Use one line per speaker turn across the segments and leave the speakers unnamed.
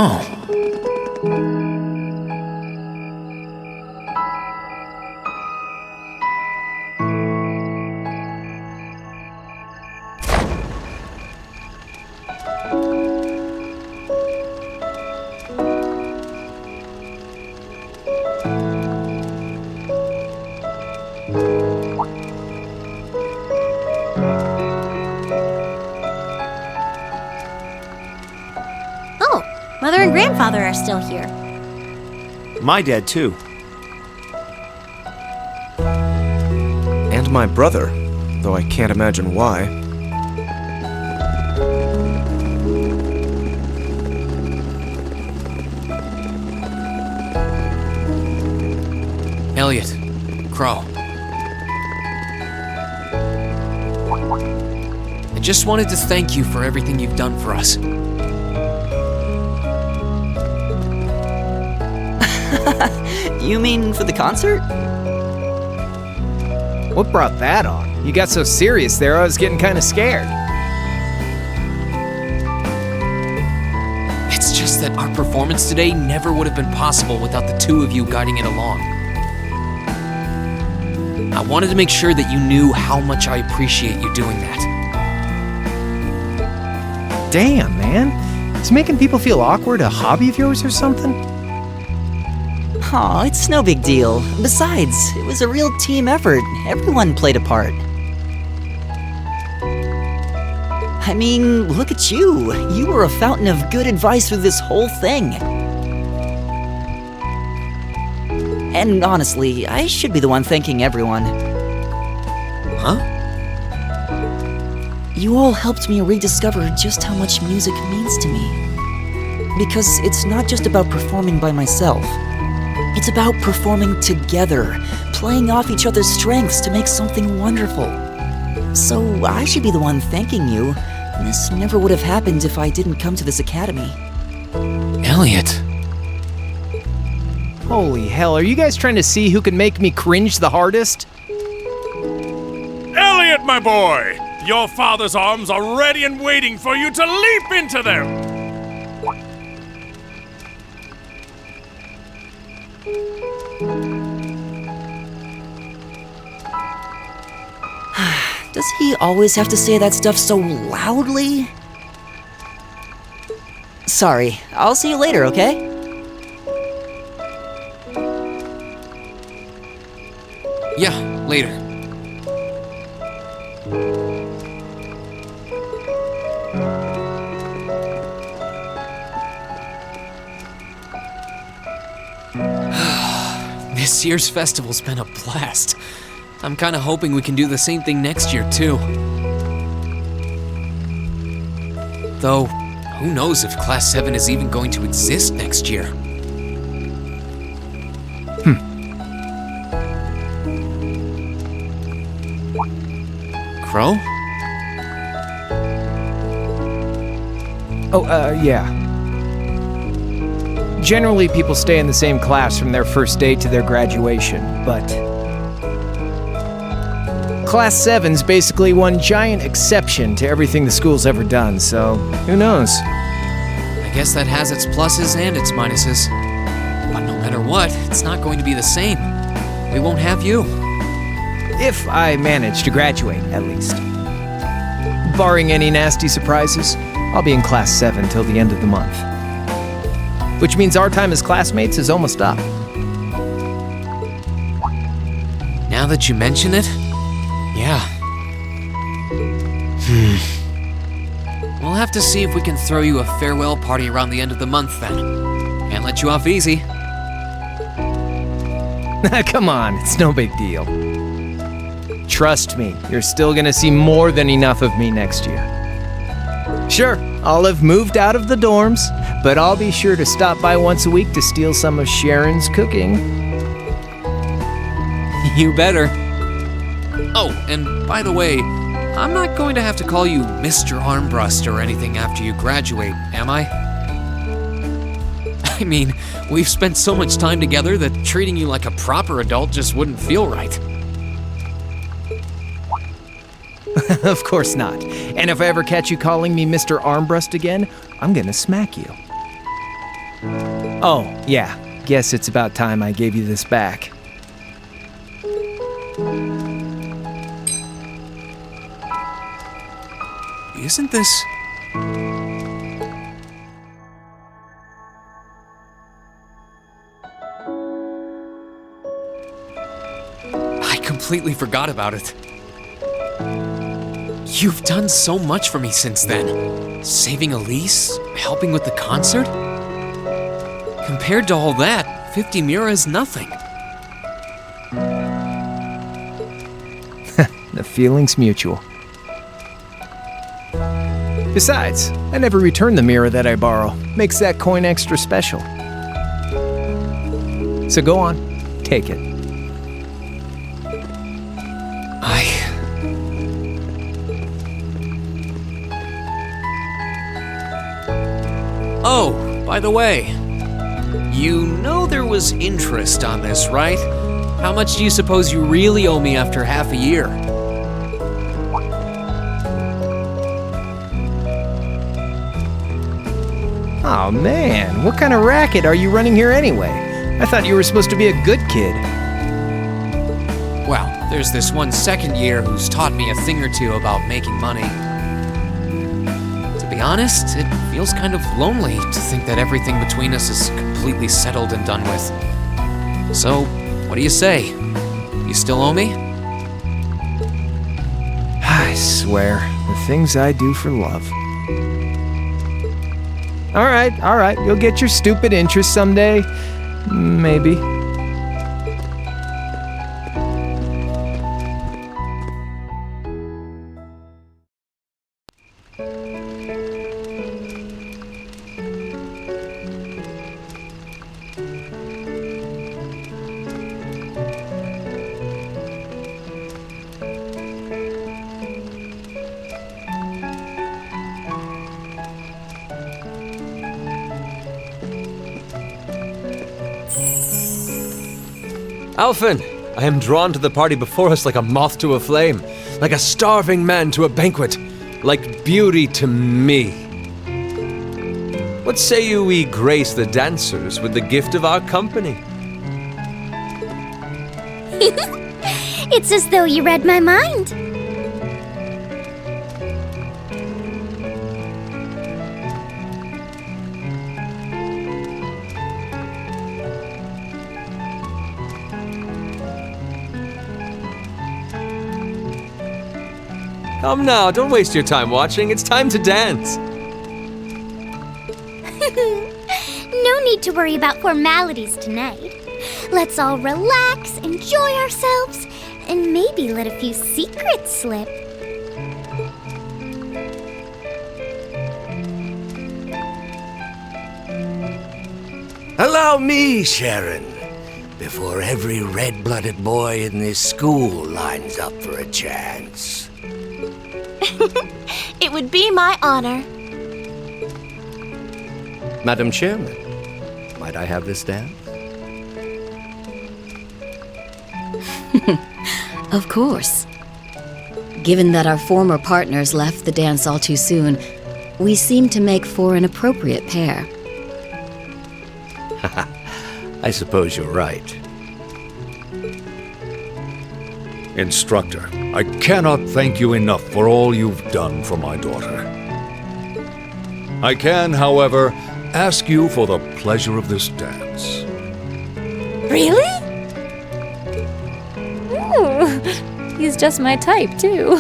Oh.
Mother and grandfather are still here.
My dad, too.
And my brother, though I can't imagine why.
Elliot. Crow. I just wanted to thank you for everything you've done for us.
You mean for the concert?
What brought that on? You got so serious there, I was getting kind of scared.
It's just that our performance today never would have been possible without the two of you guiding it along. I wanted to make sure that you knew how much I appreciate you doing that.
Damn, man. Is making people feel awkward a hobby of yours or something?
Aw, it's no big deal. Besides, it was a real team effort. Everyone played a part. I mean, look at you. You were a fountain of good advice through this whole thing. And honestly, I should be the one thanking everyone.
Huh?
You all helped me rediscover just how much music means to me. Because it's not just about performing by myself. It's about performing together, playing off each other's strengths to make something wonderful. So I should be the one thanking you. This never would have happened if I didn't come to this academy.
Elliot.
Holy hell, are you guys trying to see who can make me cringe the hardest?
Elliot, my boy! Your father's arms are ready and waiting for you to leap into them!
Does he always have to say that stuff so loudly? Sorry, I'll see you later, okay?
Yeah, later. This year's festival's been a blast. I'm kinda hoping we can do the same thing next year, too. Though, who knows if Class 7 is even going to exist next year? Crow?
Yeah. Generally, people stay in the same class from their first day to their graduation, but Class 7's basically one giant exception to everything the school's ever done, so who knows?
I guess that has its pluses and its minuses. But no matter what, it's not going to be the same. We won't have you.
If I manage to graduate, at least. Barring any nasty surprises, I'll be in Class 7 till the end of the month. Which means our time as classmates is almost up.
Now that you mention it, yeah. We'll have to see if we can throw you a farewell party around the end of the month then. Can't let you off easy.
Come on, it's no big deal. Trust me, you're still gonna see more than enough of me next year. Sure, I'll have moved out of the dorms, but I'll be sure to stop by once a week to steal some of Sharon's cooking.
You better. Oh, and by the way, I'm not going to have to call you Mr. Armbrust or anything after you graduate, am I? I mean, we've spent so much time together that treating you like a proper adult just wouldn't feel right.
Of course not. And if I ever catch you calling me Mr. Armbrust again, I'm gonna smack you. Oh, yeah. Guess it's about time I gave you this back.
Isn't this... I completely forgot about it. You've done so much for me since then. Saving Elise, helping with the concert. Compared to all that, 50 Mira is nothing.
The feeling's mutual. Besides, I never return the mirror that I borrow. Makes that coin extra special. So go on, take it.
Oh, by the way, you know there was interest on this, right? How much do you suppose you really owe me after half a year?
Oh man, what kind of racket are you running here anyway? I thought you were supposed to be a good kid.
Well, there's this one second year who's taught me a thing or two about making money. To be honest, it feels kind of lonely to think that everything between us is completely settled and done with. So, what do you say? You still owe me?
I swear, the things I do for love. All right, you'll get your stupid interest someday. Maybe.
Alphen, I am drawn to the party before us like a moth to a flame, like a starving man to a banquet, like beauty to me. What say you we grace the dancers with the gift of our company?
It's as though you read my mind.
Come now, don't waste your time watching. It's time to dance.
No need to worry about formalities tonight. Let's all relax, enjoy ourselves, and maybe let a few secrets slip.
Allow me, Sharon, before every red-blooded boy in this school lines up for a chance.
It would be my honor.
Madam Chairman, might I have this dance?
Of course. Given that our former partners left the dance all too soon, we seem to make for an appropriate pair.
I suppose you're right.
Instructor, I cannot thank you enough for all you've done for my daughter. I can, however, ask you for the pleasure of this dance.
Really? Ooh, he's just my type, too.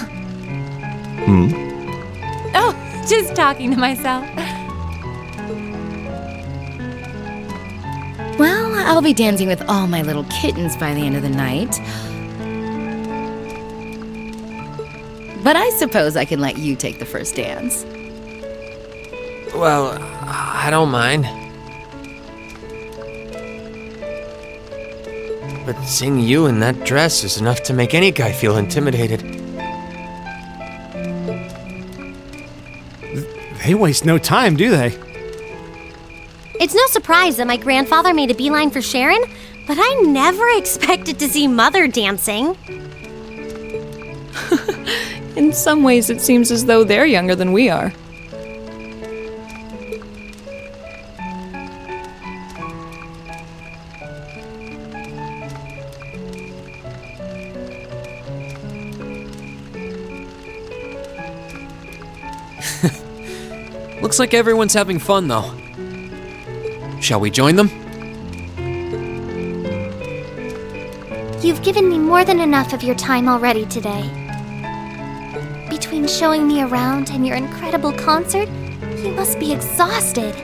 Oh, just talking to myself.
Well, I'll be dancing with all my little kittens by the end of the night. But I suppose I can let you take the first dance.
Well, I don't mind. But seeing you in that dress is enough to make any guy feel intimidated.
They waste no time, do they?
It's no surprise that my grandfather made a beeline for Sharon, but I never expected to see Mother dancing.
In some ways, it seems as though they're younger than we are.
Looks like everyone's having fun, though. Shall we join them?
You've given me more than enough of your time already today. Between showing me around and your incredible concert, you must be exhausted.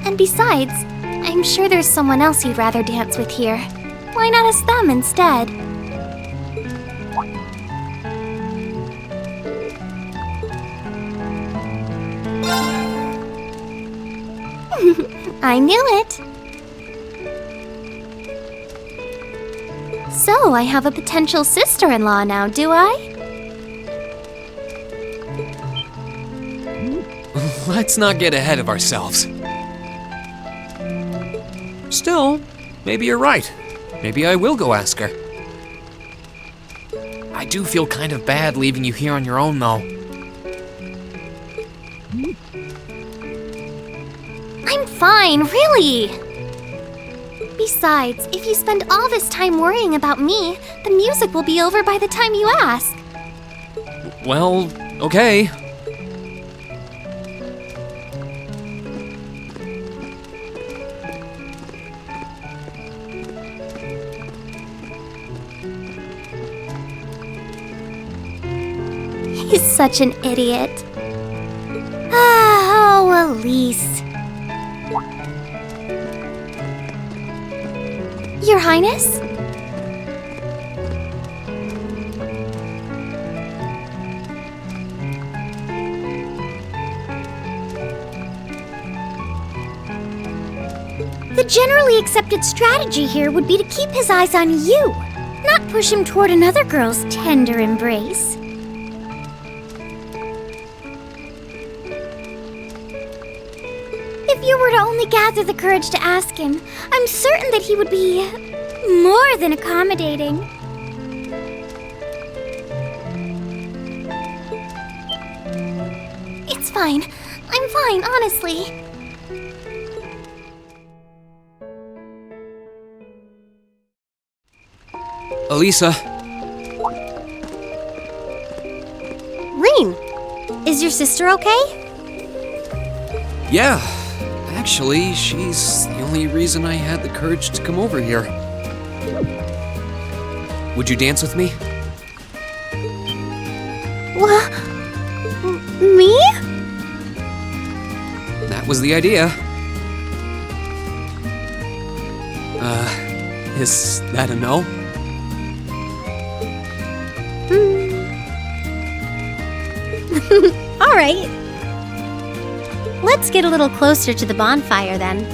And besides, I'm sure there's someone else you'd rather dance with here. Why not ask them instead? I knew it. So, I have a potential sister-in-law now, do I?
Let's not get ahead of ourselves. Still, maybe you're right. Maybe I will go ask her. I do feel kind of bad leaving you here on your own, though.
I'm fine, really. Besides, if you spend all this time worrying about me, the music will be over by the time you ask.
Well, okay.
He's such an idiot. Oh, Elise. Your Highness? The generally accepted strategy here would be to keep his eyes on you, not push him toward another girl's tender embrace. If you were to only gather the courage to ask him, I'm certain that he would be more than accommodating. It's fine. I'm fine, honestly.
Elisa.
Rean, is your sister okay?
Yeah. Actually, she's the only reason I had the courage to come over here. Would you dance with me?
What? Me?
That was the idea. Is that a no?
All right. Let's get a little closer to the bonfire then.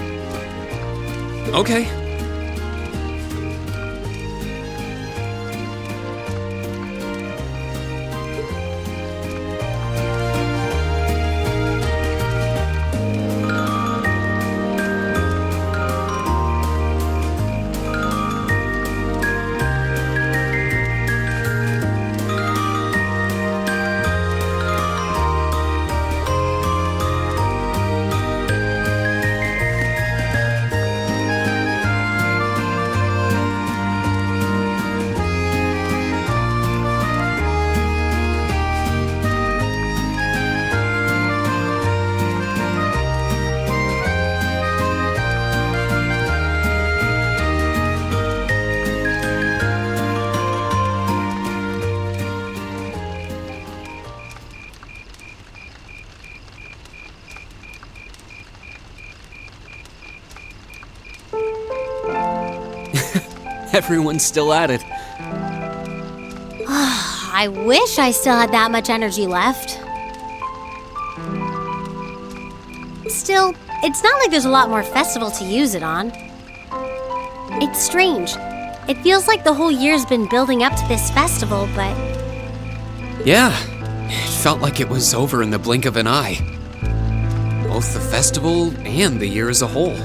Okay. Everyone's still at it.
I wish I still had that much energy left. Still, it's not like there's a lot more festival to use it on. It's strange. It feels like the whole year's been building up to this festival, but...
Yeah, it felt like it was over in the blink of an eye. Both the festival and the year as a whole.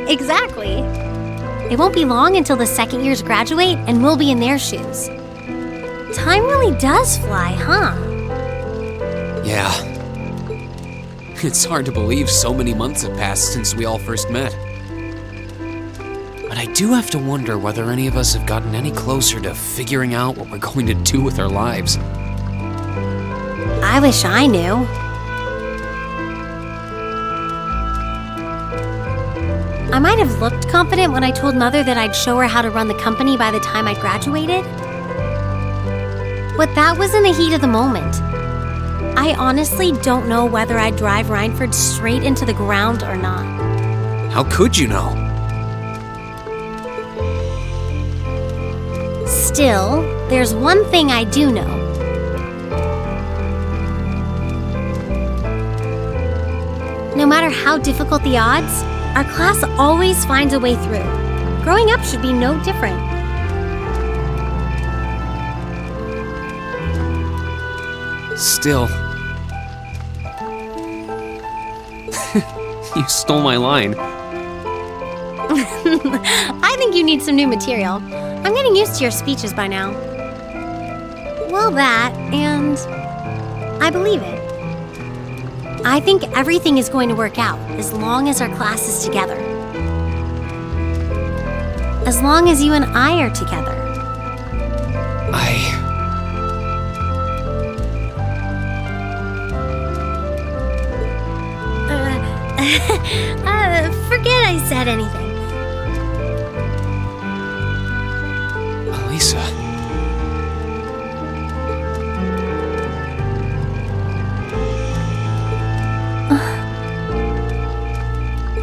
Exactly. It won't be long until the second years graduate and we'll be in their shoes. Time really does fly, huh?
Yeah. It's hard to believe so many months have passed since we all first met. But I do have to wonder whether any of us have gotten any closer to figuring out what we're going to do with our lives.
I wish I knew. I might have looked confident when I told Mother that I'd show her how to run the company by the time I graduated. But that was in the heat of the moment. I honestly don't know whether I'd drive Rhineford straight into the ground or not.
How could you know?
Still, there's one thing I do know. No matter how difficult the odds, our class always finds a way through. Growing up should be no different.
Still. You stole my line.
I think you need some new material. I'm getting used to your speeches by now. Well, that, and I believe it. I think everything is going to work out as long as our class is together. As long as you and I are together. Forget I said anything.
Elisa.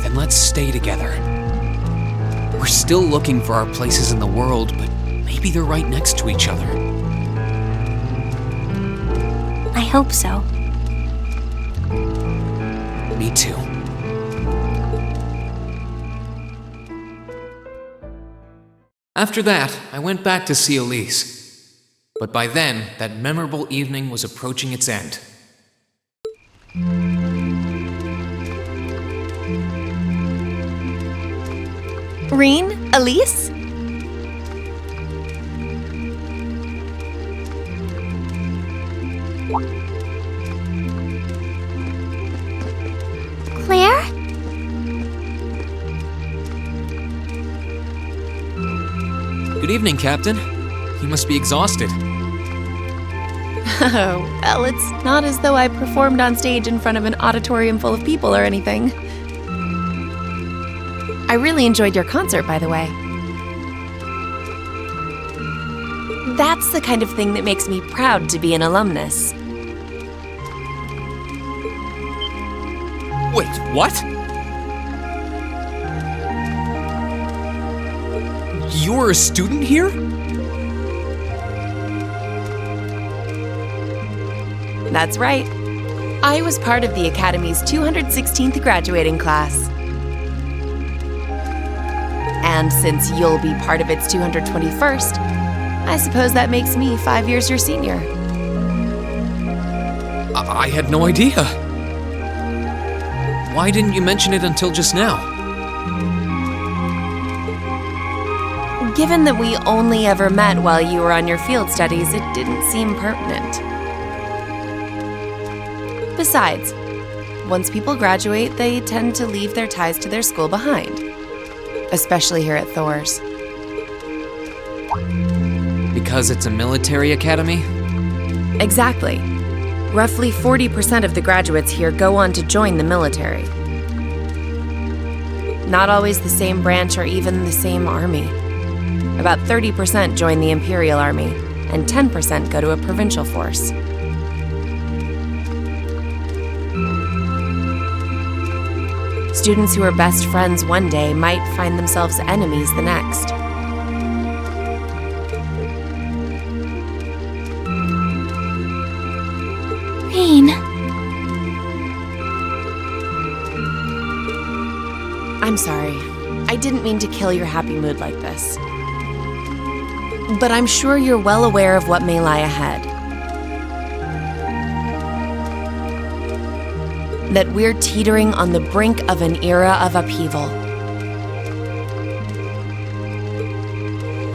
Then let's stay together. We're still looking for our places in the world, but maybe they're right next to each other.
I hope so.
Me too. After that, I went back to see Elise. But by then, that memorable evening was approaching its end.
Reen? Elise?
Claire?
Good evening, Captain. You must be exhausted.
Oh, well, it's not as though I performed on stage in front of an auditorium full of people or anything. I really enjoyed your concert, by the way. That's the kind of thing that makes me proud to be an alumnus.
Wait, what? You're a student here?
That's right. I was part of the Academy's 216th graduating class. And since you'll be part of its 221st, I suppose that makes me 5 years your senior.
I had no idea. Why didn't you mention it until just now?
Given that we only ever met while you were on your field studies, it didn't seem pertinent. Besides, once people graduate, they tend to leave their ties to their school behind. Especially here at Thor's.
Because it's a military academy?
Exactly. Roughly 40% of the graduates here go on to join the military. Not always the same branch or even the same army. About 30% join the Imperial Army, and 10% go to a provincial force. Students who are best friends one day might find themselves enemies the next.
Reen.
I'm sorry. I didn't mean to kill your happy mood like this. But I'm sure you're well aware of what may lie ahead. That we're teetering on the brink of an era of upheaval.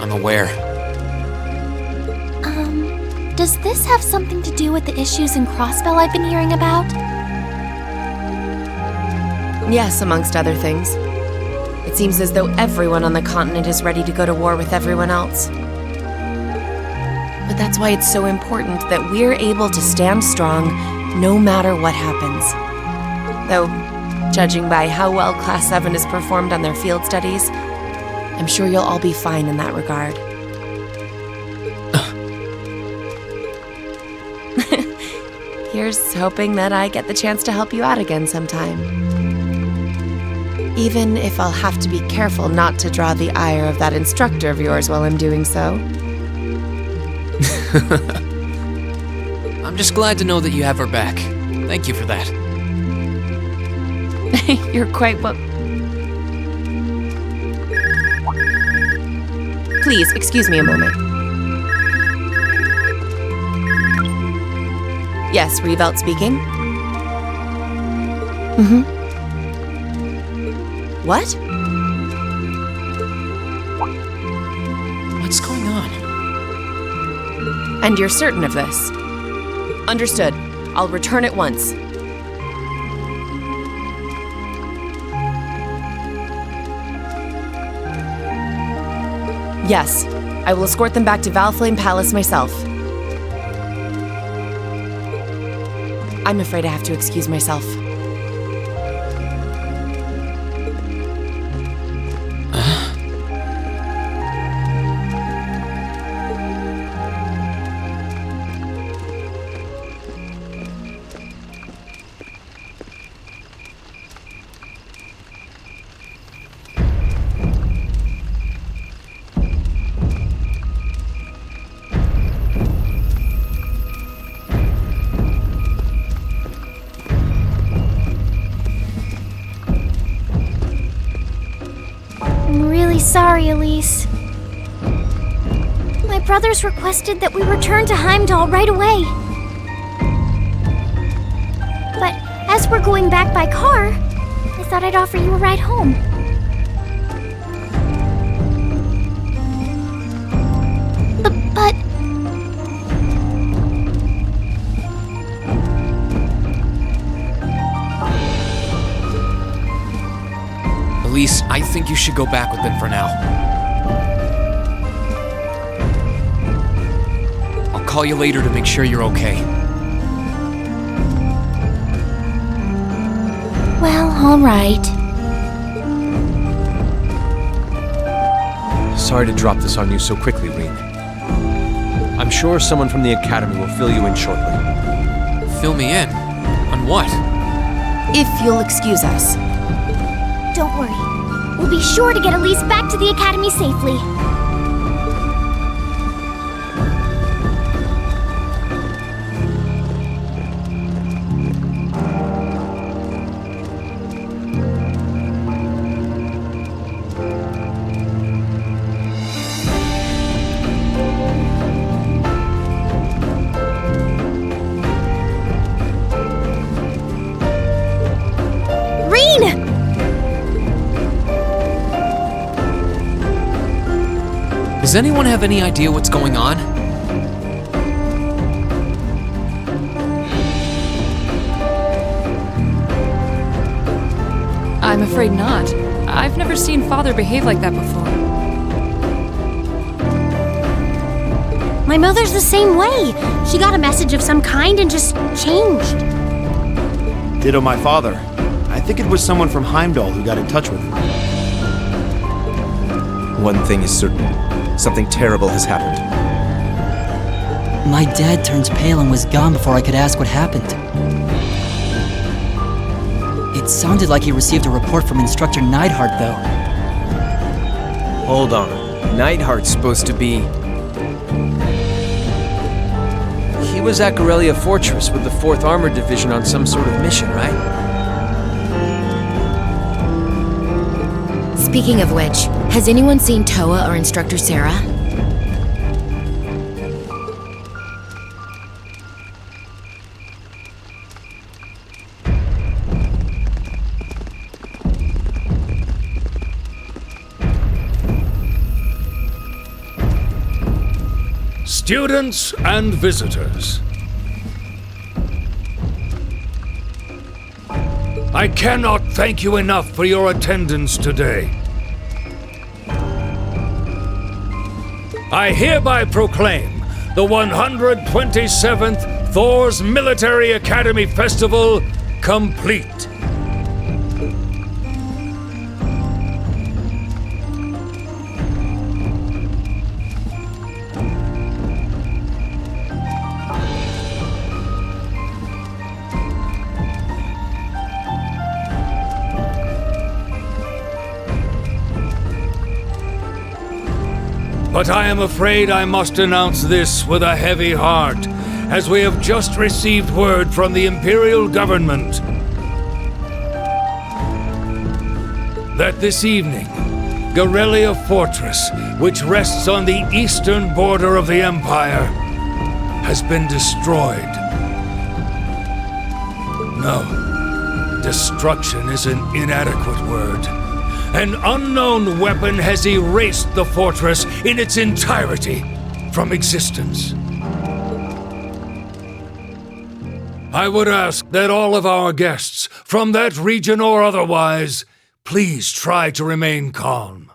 I'm aware.
Does this have something to do with the issues in Crossbell I've been hearing about?
Yes, amongst other things. It seems as though everyone on the continent is ready to go to war with everyone else. But that's why it's so important that we're able to stand strong no matter what happens. Though, judging by how well Class 7 has performed on their field studies, I'm sure you'll all be fine in that regard. Here's hoping that I get the chance to help you out again sometime. Even if I'll have to be careful not to draw the ire of that instructor of yours while I'm doing so.
I'm just glad to know that you have her back. Thank you for that.
You're quite well. Please, excuse me a moment. Yes, Reevelt speaking. Mm-hmm. What?
What's going on?
And you're certain of this? Understood. I'll return at once. Yes, I will escort them back to Valflame Palace myself. I'm afraid I have to excuse myself.
Sorry, Elise. My brothers requested that we return to Heimdall right away. But as we're going back by car, I thought I'd offer you a ride home. But...
Elise, I think you should go back with them for now. I'll call you later to make sure you're okay.
Well, all right.
Sorry to drop this on you so quickly, Reen. I'm sure someone from the Academy will fill you in shortly.
Fill me in? On what?
If you'll excuse us.
Don't worry. We'll be sure to get Elise back to the Academy safely.
Does anyone have any idea what's going on?
I'm afraid not. I've never seen Father behave like that before.
My mother's the same way. She got a message of some kind and just changed.
Ditto my father. I think it was someone from Heimdall who got in touch with him.
One thing is certain. Something terrible has happened.
My dad turned pale and was gone before I could ask what happened. It sounded like he received a report from Instructor Neidhart, though.
Hold on. Neidhart's supposed to be... He was at Corellia Fortress with the 4th Armored Division on some sort of mission, right?
Speaking of which, has anyone seen Toa or Instructor Sarah?
Students and visitors, I cannot thank you enough for your attendance today. I hereby proclaim the 127th Thor's Military Academy Festival complete. But I am afraid I must announce this with a heavy heart, as we have just received word from the Imperial government that this evening, Garrelia Fortress, which rests on the eastern border of the Empire, has been destroyed. No, destruction is an inadequate word. An unknown weapon has erased the fortress in its entirety from existence. I would ask that all of our guests, from that region or otherwise, please try to remain calm.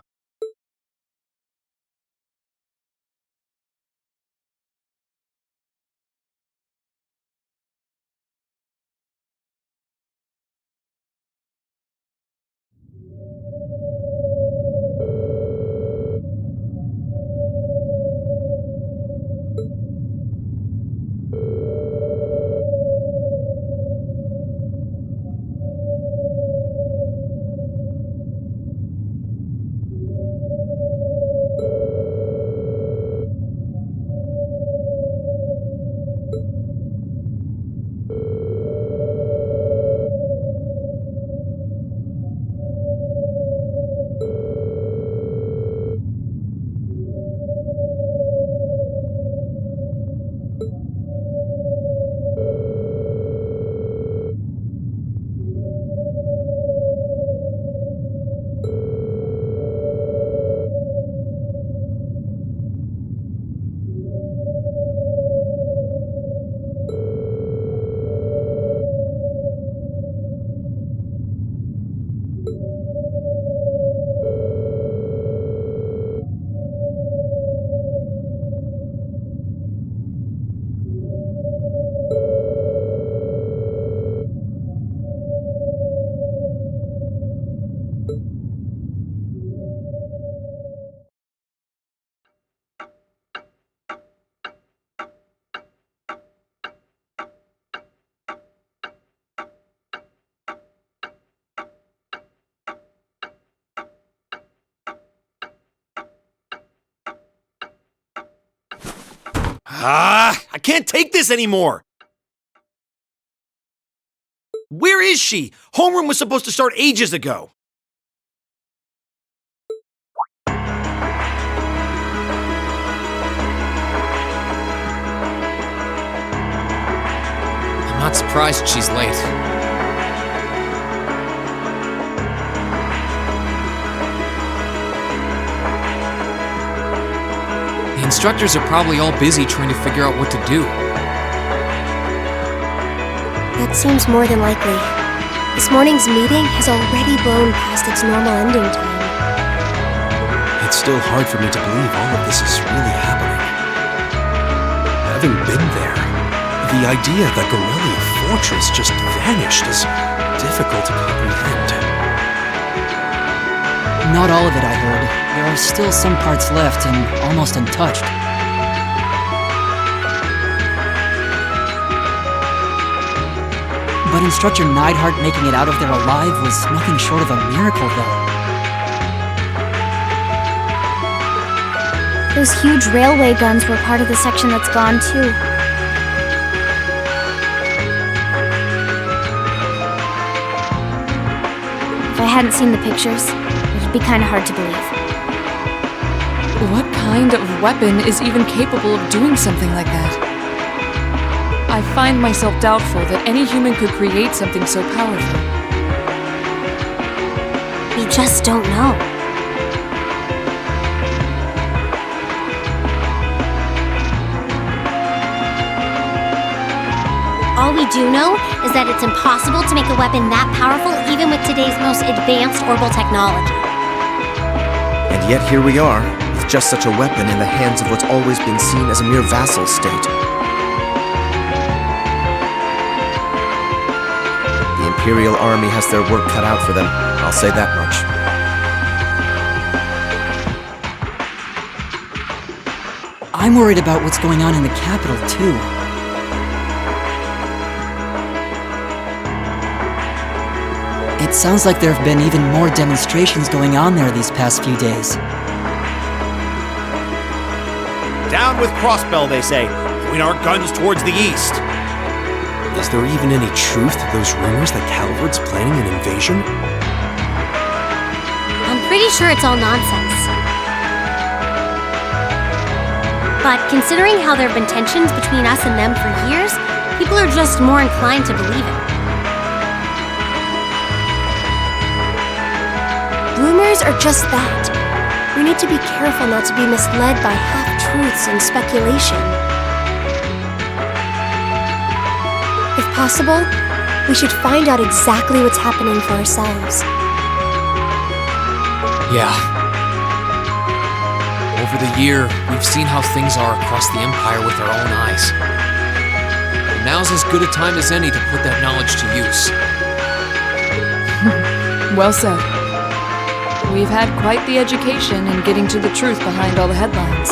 I can't take this anymore! Where is she? Homeroom was supposed to start ages ago.
I'm not surprised she's late. The instructors are probably all busy trying to figure out what to do.
That seems more than likely. This morning's meeting has already blown past its normal ending time.
It's still hard for me to believe all of this is really happening. Having been there, the idea that Garrelia Fortress just vanished is difficult to comprehend.
Not all of it, I heard. There are still some parts left and almost untouched. But Instructor Neidhart making it out of there alive was nothing short of a miracle, though.
Those huge railway guns were part of the section that's gone, too. If I hadn't seen the pictures, it'd be kind of hard to believe.
What kind of weapon is even capable of doing something like that? I find myself doubtful that any human could create something so powerful.
We just don't know. All we do know is that it's impossible to make a weapon that powerful even with today's most advanced orbital technology.
And yet here we are, with just such a weapon in the hands of what's always been seen as a mere vassal state. The Imperial Army has their work cut out for them, I'll say that much.
I'm worried about what's going on in the capital, too. It sounds like there have been even more demonstrations going on there these past few days.
Down with Crossbell, they say. Point our guns towards the east.
Is there even any truth to those rumors that Calvard's planning an invasion?
I'm pretty sure it's all nonsense. But considering how there have been tensions between us and them for years, people are just more inclined to believe it.
Rumors are just that. We need to be careful not to be misled by half-truths and speculation. If possible, we should find out exactly what's happening for ourselves.
Yeah. Over the year, we've seen how things are across the Empire with our own eyes. And now's as good a time as any to put that knowledge to use.
Well said. We've had quite the education in getting to the truth behind all the headlines.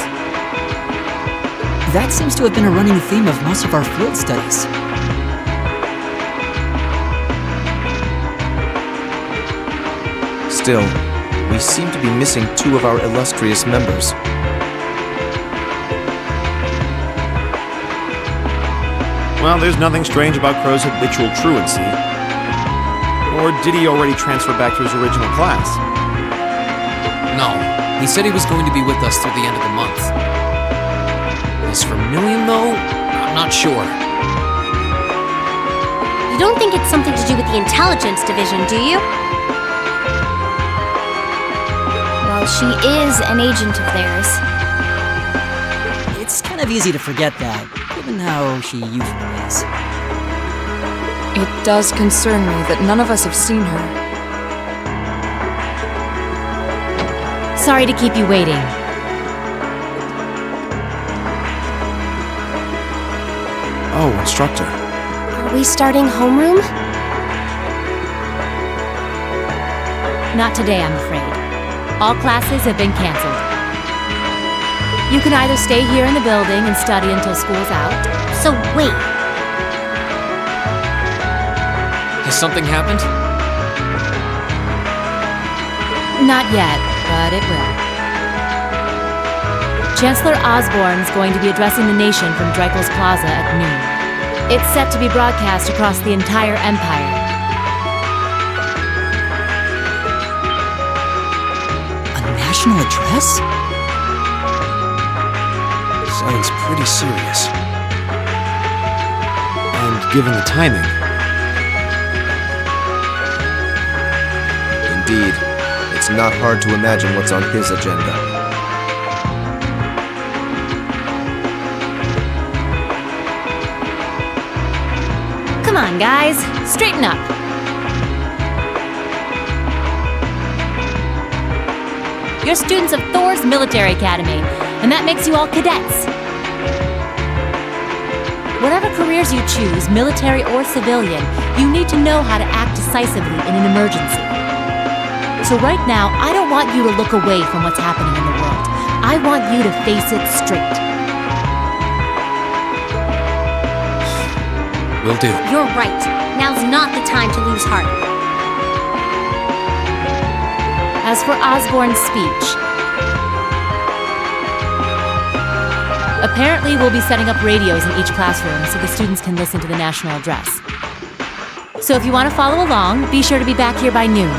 That seems to have been a running theme of most of our field studies.
Still, we seem to be missing two of our illustrious members.
Well, there's nothing strange about Crow's habitual truancy. Or did he already transfer back to his original class?
No, he said he was going to be with us through the end of the month. As for Million, though, I'm not sure.
You don't think it's something to do with the intelligence division, do you?
Well, she is an agent of theirs.
It's kind of easy to forget that, given how she usually is.
It does concern me that none of us have seen her.
Sorry to keep you waiting.
Oh, instructor.
Are we starting homeroom?
Not today, I'm afraid. All classes have been canceled. You can either stay here in the building and study until school's out.
So wait.
Has something happened?
Not yet, but it will. Chancellor Osborne's going to be addressing the nation from Dreikel's Plaza at noon. It's set to be broadcast across the entire Empire.
National address?
Sounds pretty serious.
And given the timing.
Indeed, it's not hard to imagine what's on his agenda.
Come on, guys, straighten up. You're students of Thor's Military Academy, and that makes you all cadets. Whatever careers you choose, military or civilian, you need to know how to act decisively in an emergency. So right now, I don't want you to look away from what's happening in the world. I want you to face it straight.
Will do.
You're right. Now's not the time to lose heart.
As for Osborne's speech, apparently we'll be setting up radios in each classroom so the students can listen to the national address. So if you want to follow along, be sure to be back here by noon.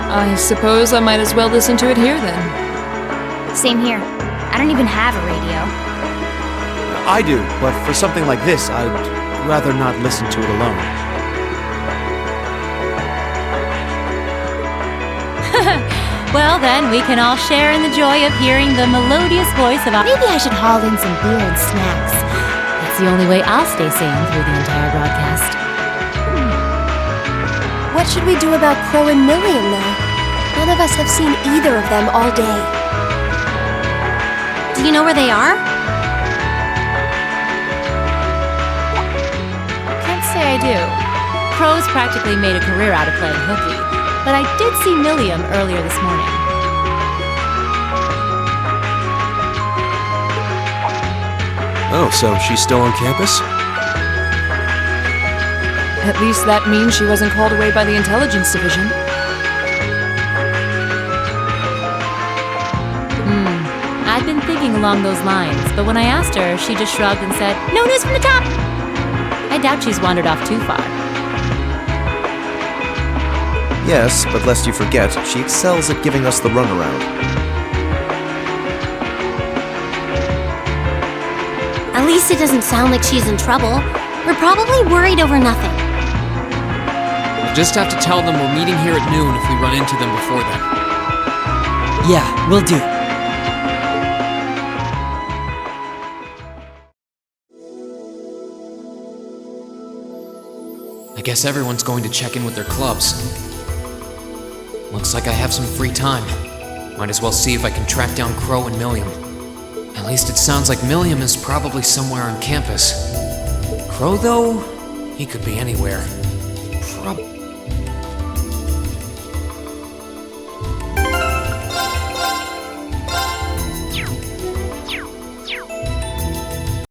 I suppose I might as well listen to it here then.
Same here. I don't even have a radio.
I do, but for something like this, I'd rather not listen to it alone.
Well then, we can all share in the joy of hearing the melodious voice of...
Maybe I should haul in some beer and snacks.
That's the only way I'll stay sane through the entire broadcast.
What
should we do about Crow and Million, though? None of us have seen either of them all day.
Do you know where they are?
Can't say I do. Crow's practically made a career out of playing hooky, but I did see Milliam earlier this morning.
Oh, so she's still on campus?
At least that means she wasn't called away by the intelligence division.
I'd been thinking along those lines, but when I asked her, she just shrugged and said, "No news from the top!" I doubt she's wandered off too far.
Yes, but lest you forget, she excels at giving us the runaround.
At least it doesn't sound like she's in trouble. We're probably worried over nothing.
We'll just have to tell them we're meeting here at noon if we run into them before then.
Yeah, will do.
I guess everyone's going to check in with their clubs. Looks like I have some free time. Might as well see if I can track down Crow and Milliam. At least it sounds like Milliam is probably somewhere on campus. Crow, though, he could be anywhere.